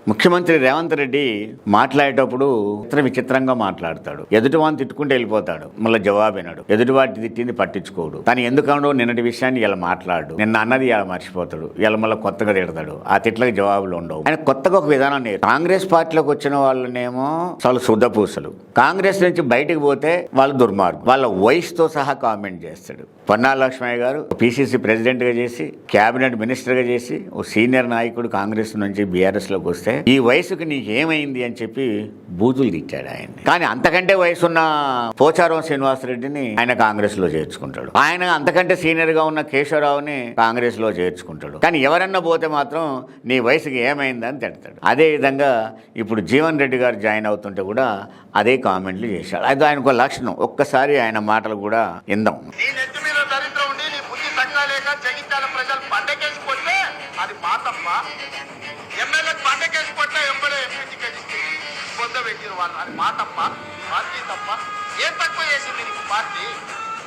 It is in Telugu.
ముఖ్యమంత్రి రేవంత్ రెడ్డి మాట్లాడేటప్పుడు విచిత్రంగా మాట్లాడతాడు. ఎదుటివాడిని తిట్టుకుంటూ వెళ్ళిపోతాడు, మళ్ళీ జవాబు వినడు. ఎదుటివాటి తిట్టింది పట్టించుకోడు. తను ఎందుకనో నిన్నటి విషయాన్ని ఇలా మాట్లాడు, నిన్న అన్నది ఇలా మర్చిపోతాడు, ఇలా మళ్ళీ కొత్తగా తిడతాడు. ఆ తిట్లకి జవాబులు ఉండవు. ఆయన కొత్తగా ఒక విధానం నేర్చు. కాంగ్రెస్ పార్టీలోకి వచ్చిన వాళ్ళనేమో చాలా శుద్ధపూసలు, కాంగ్రెస్ నుంచి బయటకు పోతే వాళ్ళు దుర్మార్గం. వాళ్ళ వయసుతో సహా కామెంట్ చేస్తాడు. పొన్నాల లక్ష్మయ్య గారు పిసిసి ప్రెసిడెంట్గా చేసి, క్యాబినెట్ మినిస్టర్గా చేసి, ఓ సీనియర్ నాయకుడు కాంగ్రెస్ నుంచి బీఆర్ఎస్లోకి వస్తే ఈ వయసుకు నీకేమైంది అని చెప్పి బూతులు తిట్టాడు ఆయన్ని. కానీ అంతకంటే వయసున్న పోచారం శ్రీనివాసరెడ్డిని ఆయన కాంగ్రెస్లో చేర్చుకుంటాడు. ఆయన అంతకంటే సీనియర్గా ఉన్న కేశవరావుని కాంగ్రెస్లో చేర్చుకుంటాడు. కానీ ఎవరన్నా పోతే మాత్రం నీ వయసుకి ఏమైంది అని తిడతాడు. అదే విధంగా ఇప్పుడు జీవన్ రెడ్డి గారు జాయిన్ అవుతుంటే కూడా అదే కామెంట్లు చేశాడు. అది ఆయనకు లక్షణం. ఒక్కసారి ఆయన మాటలు కూడా ఇందాం. అది మా తప్ప, ఎమ్మెల్యేకి పండకేసి కొట్టే ఎమ్మెల్యే ఎంపీ టికెట్ ఇచ్చి పొంద పెట్టిన వాళ్ళు, అది మా తప్ప, పార్టీ తప్ప. ఏం తక్కువ చేసింది నీకు పార్టీ?